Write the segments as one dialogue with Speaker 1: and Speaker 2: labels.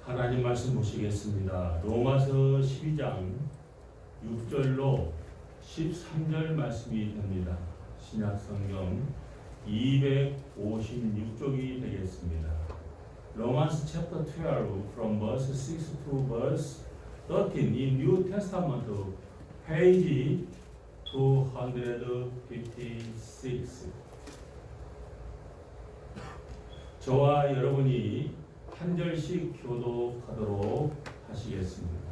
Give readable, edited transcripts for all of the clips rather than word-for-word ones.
Speaker 1: 하나님 말씀 보시겠습니다. 로마서 12장 6절로 13절 말씀이 됩니다. 신약성경 256쪽이 되겠습니다. Romans chapter 12 from verse 6 to verse 13 in New Testament page 256. 저와 여러분이 한 절씩 교독하도록 하시겠습니다.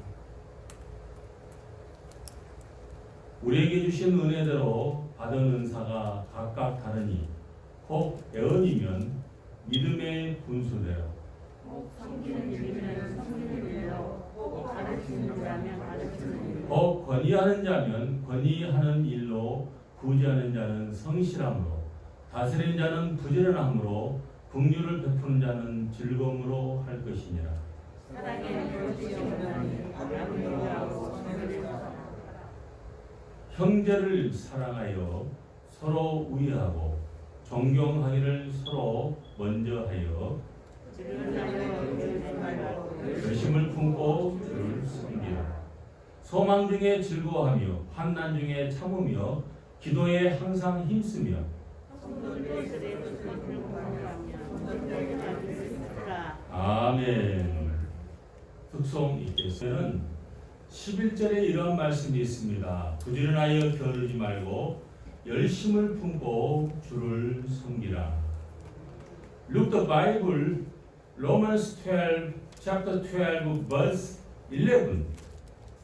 Speaker 1: 우리에게 주신 은혜대로 받은 은사가 각각 다르니 혹 애언이면 믿음의 분수대로,
Speaker 2: 혹 섬기는 일이면 섬기는 일로, 혹 가르치는 자면 가르치는 일로,
Speaker 1: 혹 건의하는 자면 건의하는 일로, 구제하는 자는 성실함으로, 다스리는 자는 부지런함으로, 긍휼을 베푸는 자는 즐거움으로 할 것이니라.
Speaker 2: 사랑에 그릇이 없나니 양보하고 선을 사랑하라.
Speaker 1: 형제를 사랑하여 서로 우애하고 존경하기를 서로 먼저 하여 열심을 품고 주를 섬기라. 소망 중에 즐거워하며 환난 중에 참으며 기도에 항상 힘쓰며 아멘. 특송 읽겠어는 11절에 이런 말씀이 있습니다. 부지런하여 게으르지 말고 열심을 품고 주를 섬기라. Look the Bible, Romans 12, chapter 12, verse 11.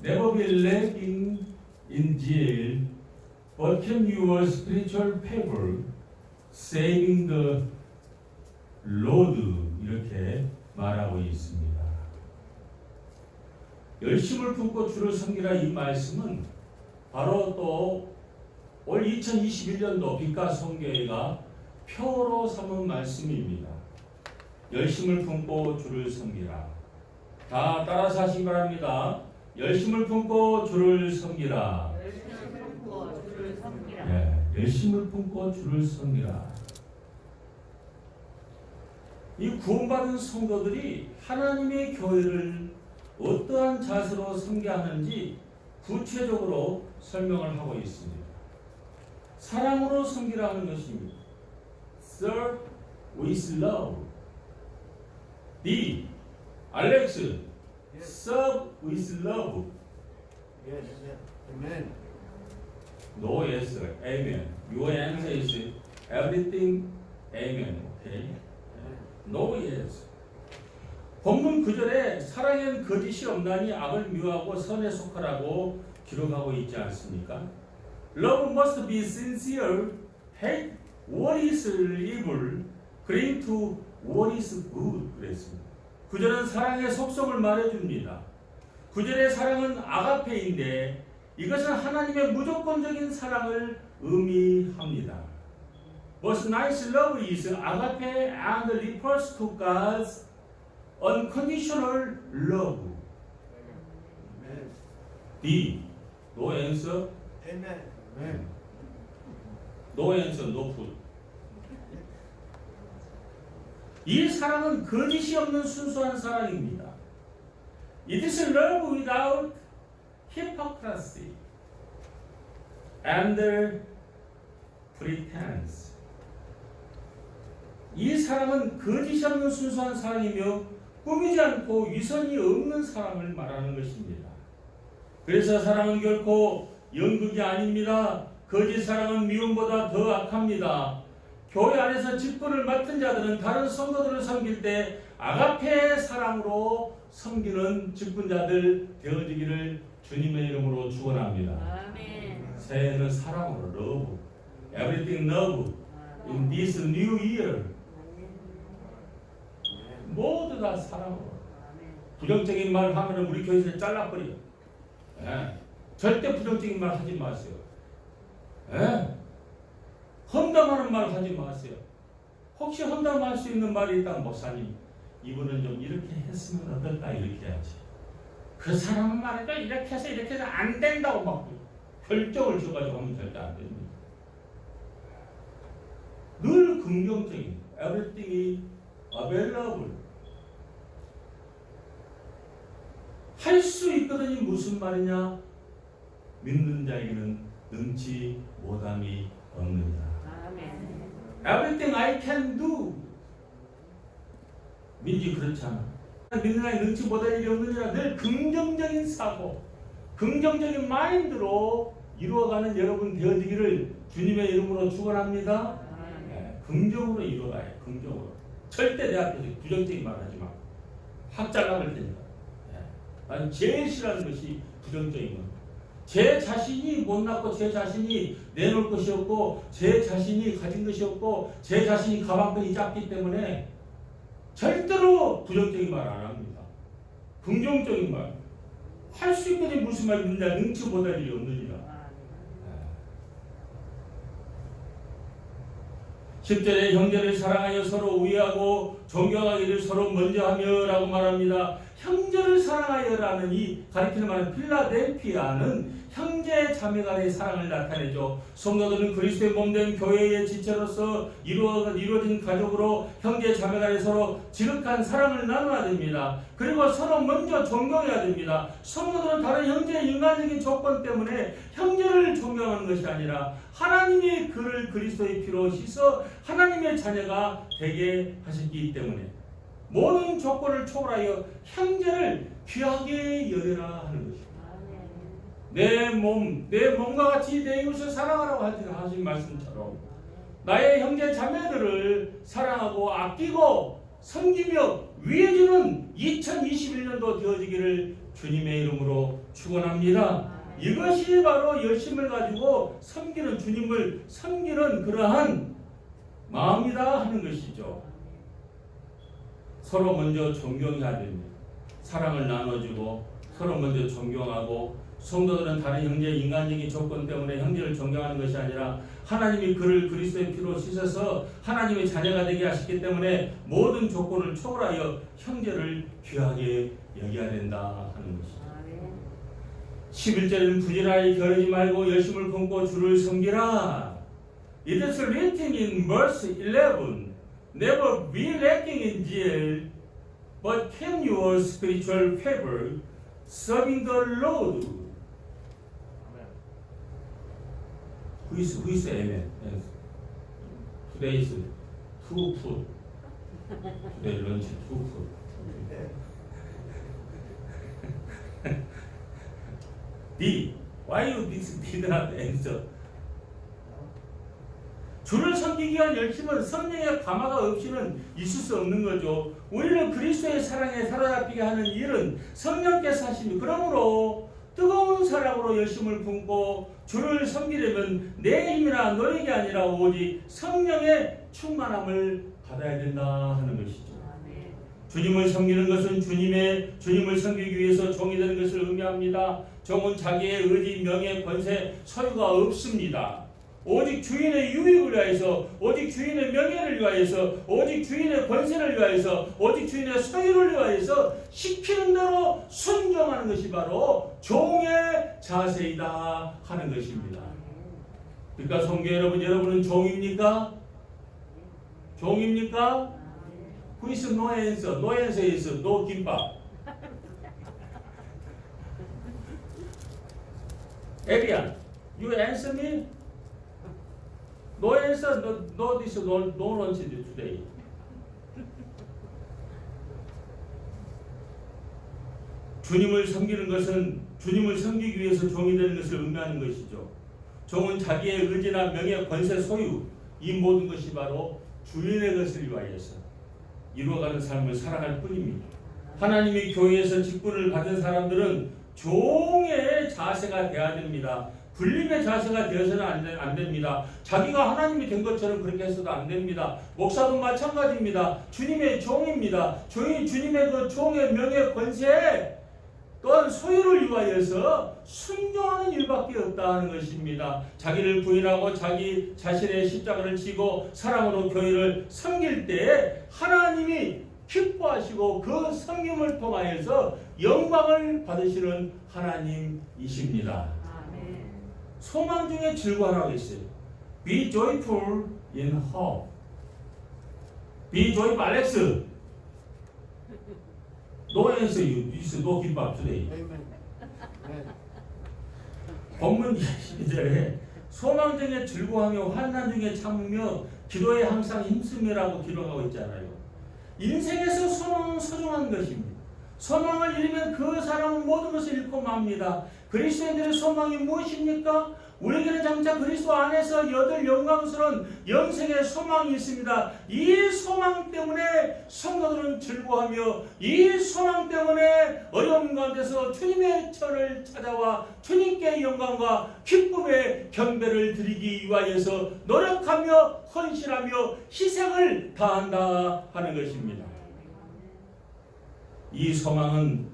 Speaker 1: Never be lacking in zeal, but can your spiritual favor, saving the Lord. 이렇게 말하고 있습니다. 열심을 품고 주를 섬기라 이 말씀은 바로 또 올 2021년도 빛과 성교회가 표로 삼은 말씀입니다. 열심을 품고 주를 섬기라. 다 따라서 하시기 바랍니다. 열심을 품고 주를 섬기라.
Speaker 2: 열심을 품고 주를 섬기라.
Speaker 1: 네, 열심을 품고 주를 섬기라. 이 구원받은 성도들이 하나님의 교회를 어떠한 자세로 섬겨야 하는지 구체적으로 설명을 하고 있습니다. 사랑으로 섬기라는 것입니다. Serve with love. D. Alex. Serve with love.
Speaker 3: Yes. Amen.
Speaker 1: No, yes, amen. Your answer is everything, amen. Okay. No, yes. 본문 9절에 사랑엔 거짓이 없나니 악을 미워하고 선에 속하라고 기록하고 있지 않습니까? Love must be sincere, hate what is evil, cling to what is good. 그랬습니다. 9절은 사랑의 속성을 말해줍니다. 9절의 사랑은 아가페인데 이것은 하나님의 무조건적인 사랑을 의미합니다. Verse 9's love is agape and refers to God's unconditional love.
Speaker 3: Amen.
Speaker 1: D. No answer.
Speaker 3: Amen. Amen.
Speaker 1: No answer. No food. 이 사랑은 거짓이 없는 순수한 사랑입니다. It is love without hypocrisy and pretense. 이 사랑은 거짓이 없는 순수한 사랑이며 꾸미지 않고 위선이 없는 사랑을 말하는 것입니다. 그래서 사랑은 결코 연극이 아닙니다. 거짓 사랑은 미움보다 더 악합니다. 교회 안에서 직분을 맡은 자들은 다른 성도들을 섬길 때 아가페 사랑으로 섬기는 직분자들 되어지기를 주님의 이름으로 축원합니다.
Speaker 2: 아멘.
Speaker 1: 새해는 사랑으로 love, everything love in this new year. 모두 다 사랑으로. 부정적인 말 하면 우리 교회에서 잘라버려. 예. 절대 부정적인 말 하지 마세요. 예. 험담하는 말 하지 마세요. 혹시 험담할 수 있는 말이 있다면 목사님 이분은 좀 이렇게 했으면 어떨까 이렇게 해야지. 그 사람은 말이니까 이렇게 해서 안 된다고 막 결정을 줘가지고 하면 절대 안 됩니다. 늘 긍정적인 everything available. 할 수 있거든이 무슨 말이냐? 믿는 자에게는 능치 못함이 없느니라.
Speaker 2: 아멘.
Speaker 1: Everything I can do. 민지 그렇잖아. 믿는 자에게 능치 못할 일이 없느니라. 늘 긍정적인 사고, 긍정적인 마인드로 이루어가는 여러분 되어지기를 주님의 이름으로 축원합니다. 네, 긍정으로 이루어가요. 긍정으로. 절대 내 앞에서 부정적인 말 하지 마. 확 잘라낼 테니까. 네. 난 제일 싫어하는 것이 부정적인 것. 제 자신이 못났고 제 자신이 내놓을 것이 없고 제 자신이 가진 것이 없고 제 자신이 가방끈이 작기 때문에 절대로 부정적인 말 안 합니다. 긍정적인 말. 할 수 있거든 무슨 말이 있느냐 능치 못할 일이 없느니라. 10절에 형제를 사랑하여 서로 우애하고 존경하기를 서로 먼저 하며 라고 말합니다. 형제를 사랑하여라는 이 가리키는 말은 필라델피아는 형제 자매 간의 사랑을 나타내죠. 성도들은 그리스도의 몸된 교회의 지체로서 이루어진 가족으로 형제 자매 간에 서로 지극한 사랑을 나눠야 됩니다. 그리고 서로 먼저 존경해야 됩니다. 성도들은 다른 형제의 인간적인 조건 때문에 형제를 존경하는 것이 아니라 하나님이 그를 그리스도의 피로 씻어 하나님의 자녀가 되게 하셨기 때문에 모든 조건을 초월하여 형제를 귀하게 여겨라 하는 것입니다. 내 몸과 같이 내 이웃을 사랑하라고 하신 말씀처럼 나의 형제 자매들을 사랑하고 아끼고 섬기며 위해주는 2021년도 되어지기를 주님의 이름으로 축원합니다. 이것이 바로 열심을 가지고 섬기는 주님을 섬기는 그러한 마음이다 하는 것이죠. 서로 먼저 존경해야 됩니다. 사랑을 나눠주고 서로 먼저 존경하고 성도들은 다른 형제의 인간적인 조건 때문에 형제를 존경하는 것이 아니라 하나님이 그를 그리스도의 피로 씻어서 하나님의 자녀가 되게 하셨기 때문에 모든 조건을 초월하여 형제를 귀하게 여겨야 된다 하는 것이죠. 11절에는 부지런히 겨루지 말고 열심을 품고 주를 섬기라. It is written in verse 11, Never be lacking in zeal, but can your spiritual favor serving the Lord. Who is amen? Today is 2 food. Today lunch 2 food. D. Why you did not answer? 주를 섬기기 위한 열심은 성령의 감화가 없이는 있을 수 없는 거죠. 우리는 그리스도의 사랑에 사로잡히게 하는 일은 성령께서 하십니다. 그러므로 뜨거운 사랑으로 열심을 품고 주를 섬기려면 내 힘이나 노력이 아니라 오직 성령의 충만함을 받아야 된다 하는 것이죠. 주님을 섬기는 것은 주님을 섬기기 위해서 종이 되는 것을 의미합니다. 종은 자기의 의지, 명예, 권세, 소유가 없습니다. 오직 주인의 유익을 위하여서, 오직 주인의 명예를 위하여서, 오직 주인의 권세를 위하여서, 오직 주인의 소유를 위하여서 시키는 대로 순종하는 것이 바로 종의 자세이다 하는 것입니다. 그러니까 성도 여러분, 여러분은 종입니까? 종입니까? Who is no answer? No answer is no 김밥. Arian, you answer me? No answer, no this, no lunch today. 주님을 섬기는 것은 주님을 섬기기 위해서 종이 되는 것을 의미하는 것이죠. 종은 자기의 의지나 명예, 권세, 소유 이 모든 것이 바로 주인의 것을 위하여서 이루어가는 삶을 살아갈 뿐입니다. 하나님의 교회에서 직분을 받은 사람들은 종의 자세가 되어야 됩니다. 군림의 자세가 되어서는 안 됩니다. 자기가 하나님이 된 것처럼 그렇게 해서도 안 됩니다. 목사도 마찬가지입니다. 주님의 종입니다. 주님의 그 종의 명예, 권세 또한 소유를 위하여서 순종하는 일밖에 없다는 것입니다. 자기를 부인하고 자기 자신의 십자가를 지고 사랑으로 교회를 섬길 때 하나님이 기뻐하시고 그 섬김을 통하여서 영광을 받으시는 하나님이십니다. 소망 중에 즐거워하라고 했어요. Be joyful in hope. Be joyful, Alex. No answer, you is no 김밥 today.
Speaker 3: Amen. Amen.
Speaker 1: 본문 22절에 소망 중에 즐거워하며 환난 중에 참으며 기도에 항상 힘쓰며라고 기록하고 있잖아요. 인생에서 소망은 소중한 것입니다. 소망을 잃으면 그 사람은 모든 것을 잃고 맙니다. 그리스도인들의 소망이 무엇입니까? 우리에게는 장차 그리스도 안에서 얻을 영광스러운 영생의 소망이 있습니다. 이 소망 때문에 성도들은 즐거워하며 이 소망 때문에 어려운 가운데서 주님의 전을 찾아와 주님께 영광과 기쁨의 경배를 드리기 위하여서 노력하며 헌신하며 희생을 다한다 하는 것입니다. 이 소망은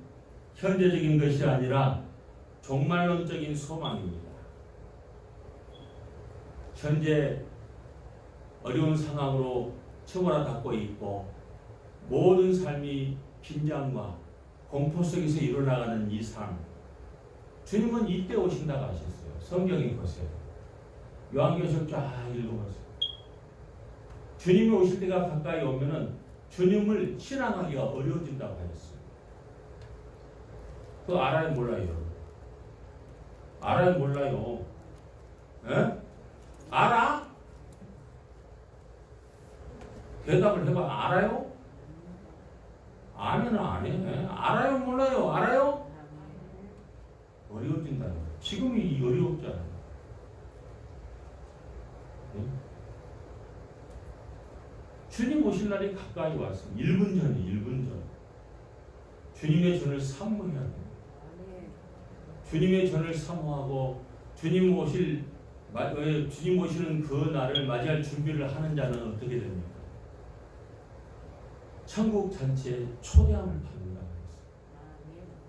Speaker 1: 현재적인 것이 아니라 종말론적인 소망입니다. 현재 어려운 상황으로 처벌받고 있고 모든 삶이 긴장과 공포 속에서 일어나가는 이 삶, 주님은 이때 오신다고 하셨어요. 성경에 보세요. 요한계시록 쫙 읽어보세요. 주님이 오실 때가 가까이 오면은 주님을 신앙하기가 어려워진다고 하셨어요. 그거 알아요, 몰라요? 알아요, 몰라요? 에? 알아? 대답을 해봐. 알아요? 아면 안 해. 알아요, 몰라요? 알아요? 어려워진다는 거예요. 지금이 어려웠잖아요. 네? 주님 오실 날이 가까이 왔습니다. 1분 전이 1분 전. 주님의 전을 사모해야 돼요. 주님의 전을 사모하고 주님 오시는 그 날을 맞이할 준비를 하는 자는 어떻게 됩니까? 천국 잔치에 초대함을 받는다.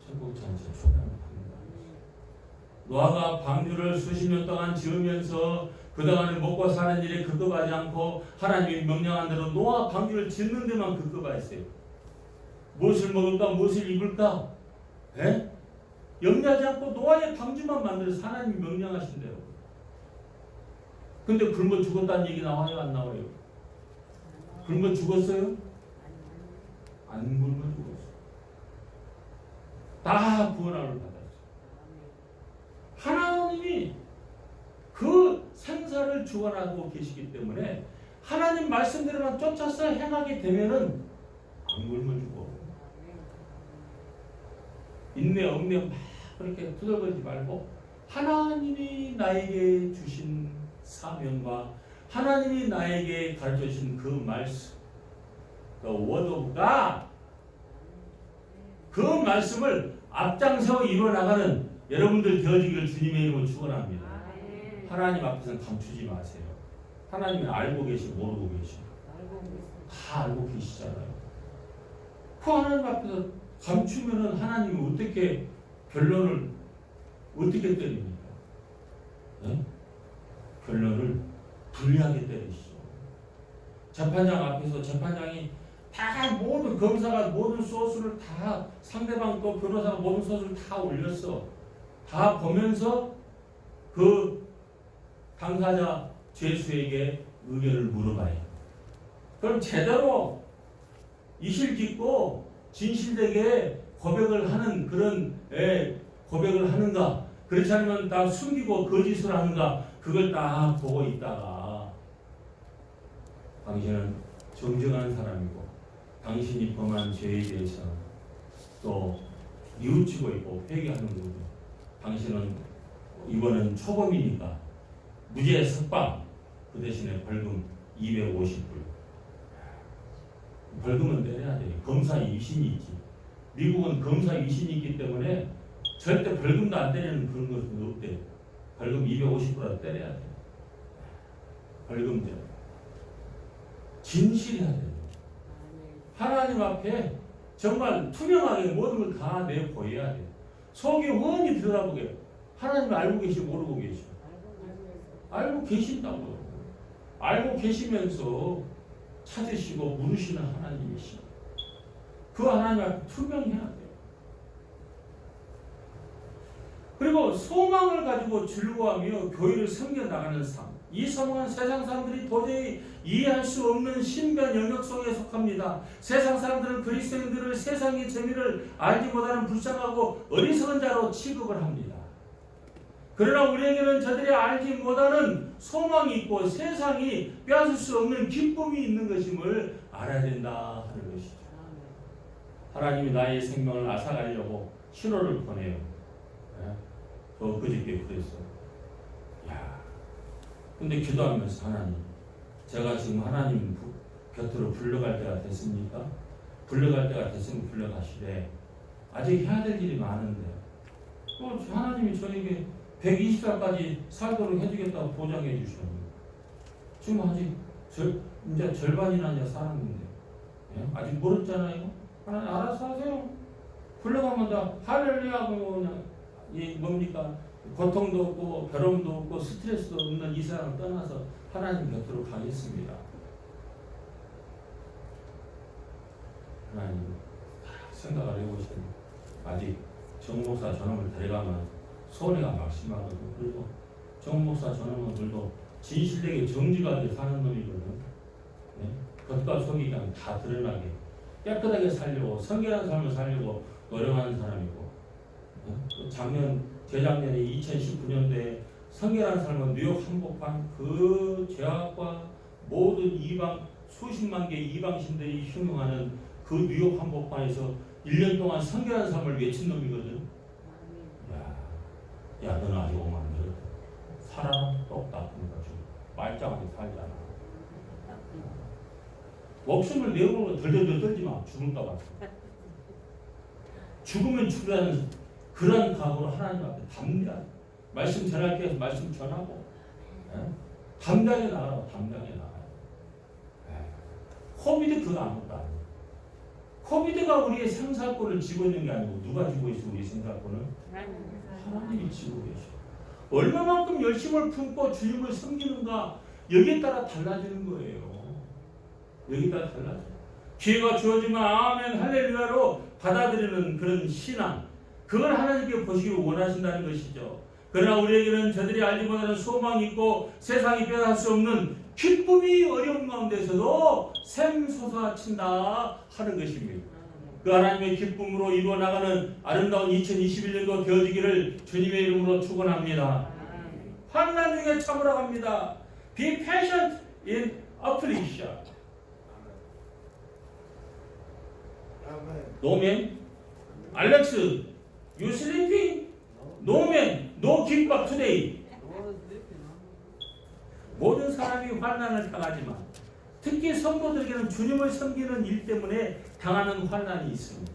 Speaker 1: 천국 잔치에 초대함을 받는다. 노아가 방주를 수십 년 동안 지으면서 그동안에 먹고 사는 일에 급급하지 않고 하나님이 명령한 대로 노아 방주를 짓는 데만 급급했어요. 무엇을 먹을까? 무엇을 입을까? 에? 염려하지 않고 노아의 방주만 만들어서 하나님이 명령하신 대로. 근데 굶어 죽었다는 얘기 나와요? 안 나와요? 굶어 죽었어요? 안 굶어 죽었어요. 다 구원함을 받았어요. 하나님이 그 생사를 주관하고 계시기 때문에 하나님 말씀대로만 쫓아서 행하게 되면은 안 굶어 죽어. 인내 얽매 막 그렇게 두들거리지 말고 하나님이 나에게 주신 사명과 하나님이 나에게 가르쳐 주신 그 말씀, 그 word of God, 그 말씀을 앞장서 이루어나가는 여러분들 되어지기를 주님의 이름으로 축원합니다. 하나님 앞에서는 감추지 마세요. 하나님은 알고 계시고 모르고 계시고 다 알고 계시잖아요. 그 하나님 앞에서 감추면은 하나님이 어떻게 결론을 어떻게 때립니까? 네? 결론을 불리하게 때리시죠. 재판장 앞에서 재판장이 다 모든 검사가 모든 소스를 다 상대방 또 변호사가 모든 소스를 다 올렸어. 다 보면서 그 당사자 죄수에게 의견을 물어봐요. 그럼 제대로 이실직고 진실되게 고백을 하는 그런 고백을 하는가? 그렇지 않으면 다 숨기고 거짓을 하는가? 그걸 딱 보고 있다가 당신은 정정한 사람이고 당신이 범한 죄에 대해서는 또 뉘우치고 있고 회개하는 거죠. 당신은 이번은 초범이니까 무죄 석방, 그 대신에 벌금 250불. 벌금은 내야 돼. 검사 위신이 있지. 미국은 검사 위신이 있기 때문에 절대 벌금도 안 때리는 그런 것은 없대. 벌금 250불이라도 때려야 돼. 벌금제. 진실해야 돼. 하나님 앞에 정말 투명하게 모든 걸 다 내보여야 돼. 속에 훤히 들여다보게. 하나님을 알고 계시고 모르고 계시고. 알고 계신다고요. 알고 계시면서 찾으시고 물으시는 하나님이시고 그 하나님 앞에 투명해야 돼요. 그리고 소망을 가지고 즐거워하며 교회를 섬겨나가는 삶. 이 소망은 세상 사람들이 도저히 이해할 수 없는 신비한 영역 속에 속합니다. 세상 사람들은 그리스도인들을 세상의 재미를 알지 못하는 불쌍하고 어리석은 자로 취급을 합니다. 그러나 우리에게는 저들이 알지 못하는 소망이 있고 세상이 빼앗을 수 없는 기쁨이 있는 것임을 알아야 된다 하는 것이죠. 하나님이 나의 생명을 앗아가려고 신호를 보내요. 저 그저께 그랬어. 야, 근데 기도하면서 하나님, 제가 지금 하나님 곁으로 불러갈 때가 됐습니까? 불러갈 때가 됐으면 불러가시되 아직 해야 될 일이 많은데 하나님이 저에게 120살까지 살도록 해주겠다고 보장해 주셨는데 지금 아직 이제 절반이나 이제 살았는데 아직 멀었잖아요. 하나님 알아서 하세요. 불러가면 다 할렐루야하고 그냥 뭡니까? 고통도 없고 괴로움도 없고 스트레스도 없는 이 세상을 떠나서 하나님 곁으로 가겠습니다. 하나님 생각을 해보시면 아직 정 목사 저놈을 데려가면 소리가 막심하거든. 그리고 정 목사 저놈은 그래도 진실되게 정직하게 사는 놈이거든. 겉과 속이 그냥 다 드러나게 깨끗하게 살려고 성결한 삶을 살려고 노력하는 사람이고 재작년에 2019년도에 성결한 삶은 뉴욕 한복판 그 죄악과 모든 수십만 개의 이방신들이 흉흉하는 그 뉴욕 한복판에서 1년 동안 성결한 삶을 외친 놈이거든. 야, 너는 아직 오면 안 돼. 사람 똑딱 하니까 좀 말짱하게 살잖아. 목숨을 내어보고 덜덜덜 떨지 마. 죽을까봐. 죽으면 죽으라는 그런 각오로 하나님 앞에 담대하게 말씀 전할게 해서 말씀 전하고 담대하게 나가라고 담대하게 나가요. 코비드 그거 아무것도 아니에요. 코비드가 우리의 생사권을 쥐고 있는 게 아니고 누가 쥐고 있어 우리 생사권을? 하나님이 쥐고 계셔. 얼마만큼 열심을 품고 주님을 섬기는가 여기에 따라 달라지는 거예요. 여기에 따라 달라져. 기회가 주어지면 아멘 할렐루야로 받아들이는 그런 신앙, 그걸 하나님께 보시기를 원하신다는 것이죠. 그러나 우리에게는 저들이 알지 못하는 소망이 있고 세상이 빼앗을 수 없는 기쁨이 어려운 가운데서도 샘솟아친다 하는 것입니다. 그 하나님의 기쁨으로 이루어나가는 아름다운 2021년도 되어지기를 주님의 이름으로 축원합니다. 환난 중에 참으라 합니다. Be patient in affliction. No man, Alex, you sleeping? No man, no give back today. 모든 사람이 환난을 당하지만 특히 성도들에게는 주님을 섬기는 일 때문에 당하는 환난이 있습니다.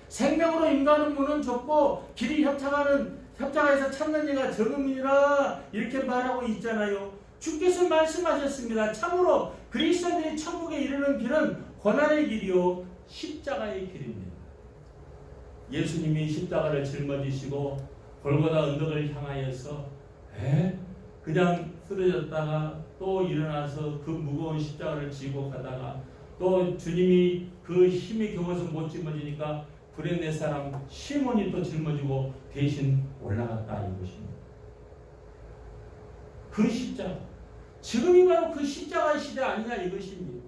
Speaker 1: 생명으로 인도하는 문은 좁고 길이 협착해서 찾는 이가 적음이라 이렇게 말하고 있잖아요. 주께서 말씀하셨습니다. 참으로 그리스도인들이 천국에 이르는 길은 고난의 길이요 십자가의 길입니다. 예수님이 십자가를 짊어지시고 골고다 언덕을 향하여서 그냥 쓰러졌다가 또 일어나서 그 무거운 십자가를 지고 가다가 또 주님이 그 힘이 겨워서 못 짊어지니까 구레네 사람 시몬이 또 짊어지고 대신 올라갔다 이것입니다. 그 십자가, 지금이 바로 그 십자가 시대 아니냐 이것입니다.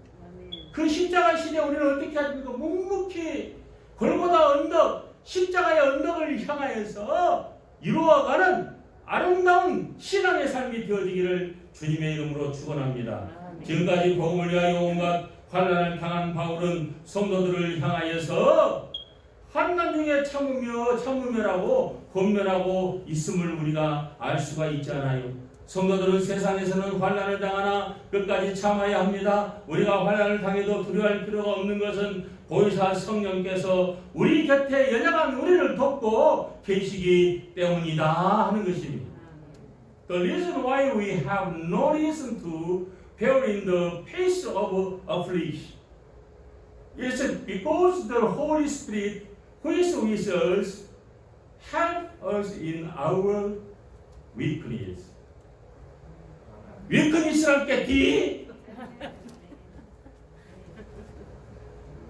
Speaker 1: 그 십자가 시대 우리는 어떻게 합니까? 묵묵히 골고다 언덕, 십자가의 언덕을 향하여서 이루어가는 아름다운 신앙의 삶이 되어지기를 주님의 이름으로 축원합니다. 지금까지 복음을 위하여 온갖 환난을 당한 바울은 성도들을 향하여서 환난 중에 참으며라고 권면하고 있음을 우리가 알 수가 있잖아요. 성도들은 세상에서는 환난을 당하나 끝까지 참아야 합니다. 우리가 환난을 당해도 두려워할 필요가 없는 것은 보혜사 성령께서 우리 곁에 연약한 우리를 돕고 계시기 때문이다 하는 것입니다. The reason why we have no reason to fear in the face of affliction is because the Holy Spirit who is with us help us in our weakness. weakness란 게 뒤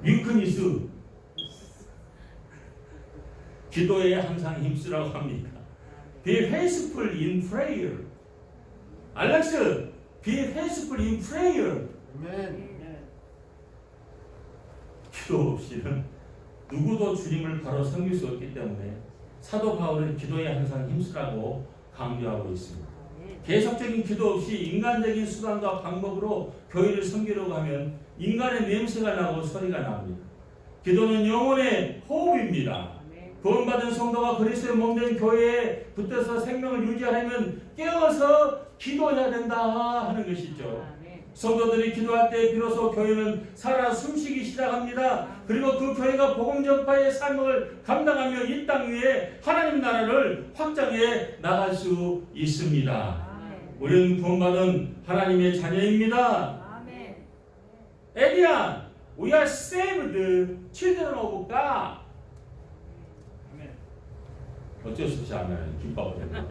Speaker 1: weakness 기도에 항상 힘쓰라고 합니다. Be faithful in prayer. 알렉스, be faithful in prayer.
Speaker 3: 아멘.
Speaker 1: 기도 없이는 누구도 주님을 바로 섬길 수 없기 때문에 사도 바울은 기도에 항상 힘쓰라고 강조하고 있습니다. 계속적인 기도 없이 인간적인 수단과 방법으로 교회를 섬기려고 하면 인간의 냄새가 나고 소리가 납니다. 기도는 영혼의 호흡입니다. 구원받은 성도가 그리스도의 몸된 교회에 붙어서 생명을 유지하려면 깨어서 기도해야 된다 하는 것이죠. 성도들이 기도할 때 비로소 교회는 살아 숨쉬기 시작합니다. 그리고 그 교회가 복음 전파의 사명을 감당하며 이 땅 위에 하나님 나라를 확장해 나갈 수 있습니다. 우리는 구원받은 하나님의 자녀입니다. 에디안, we are saved children of God. 어쩔 수 없이 하면 김밥을 했나.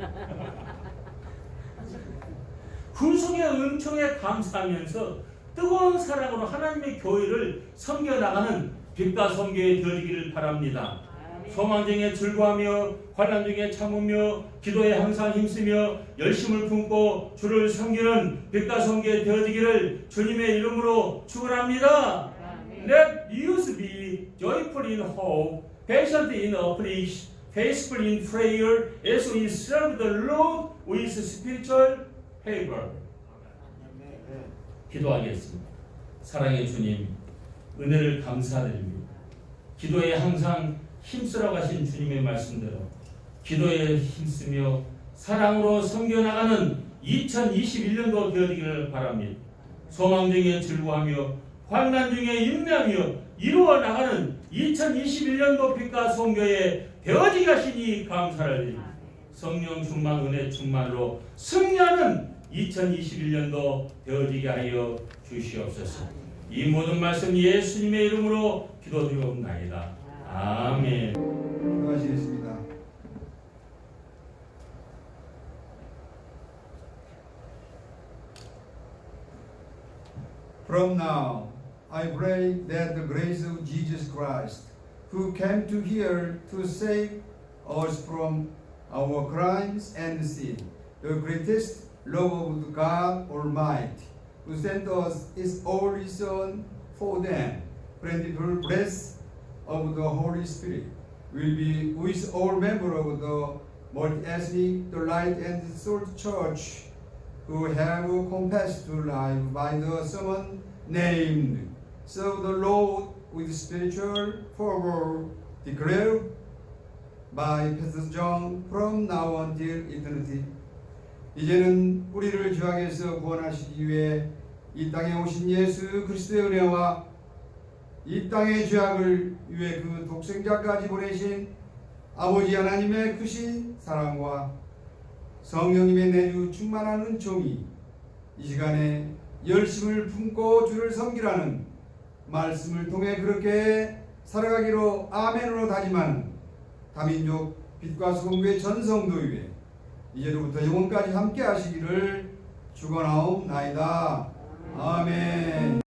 Speaker 1: 구속의 은총에 감사하면서 뜨거운 사랑으로 하나님의 교회를 섬겨나가는 빛과 섬교에 되어지기를 바랍니다. 소망 중에 즐거워하며 환난 중에 참으며 기도에 항상 힘쓰며 열심을 품고 주를 섬기는 빛과 섬교에 되어지기를 주님의 이름으로 축원합니다. Let youth be joyful in hope, patient in affliction, faithful in prayer, as we serve the Lord with spiritual favor. 기도하겠습니다. 사랑의 주님, 은혜를 감사드립니다. 기도에 항상 힘쓰러 가신 주님의 말씀대로 기도에 힘쓰며 사랑으로 섬겨나가는 2021년도 되어지기를 바랍니다. 소망 중에 즐거워하며 환난 중에 인내하며 이루어 나가는 2021년도 빛과 성교에 되어지게 하시니 감사를 드립니다. 성령 충만 은혜 충만으로 승리하는 2021년도 되어지게 하여 주시옵소서. 이 모든 말씀 예수님의 이름으로 기도드리옵나이다. 아멘.
Speaker 4: 기도하시겠습니다. From now, I pray that the grace of Jesus Christ, who came to here to save us from our crimes and sin, the greatest love of God Almighty, who sent us His only Son for them, plentiful bless of the Holy Spirit, will be with all members of the multi-ethnic, the light and salt church, who have confessed to life by the sermon named, serve the Lord with spiritual fervor, declared by Pastor John from now until eternity. 이제는 우리를 죄악에서 구원하시기 위해 이 땅에 오신 예수 그리스도의 은혜와 이 땅의 죄악을 위해 그 독생자까지 보내신 아버지 하나님의 크신 사랑과 성령님의 내주 충만한 은총이 이 시간에 열심을 품고 주를 섬기라는 말씀을 통해 그렇게 살아가기로 아멘으로 다짐하는 다민족 빛과 소금의 전성도 위에 이제로부터 영원까지 함께 하시기를 축원하옵나이다. 아멘.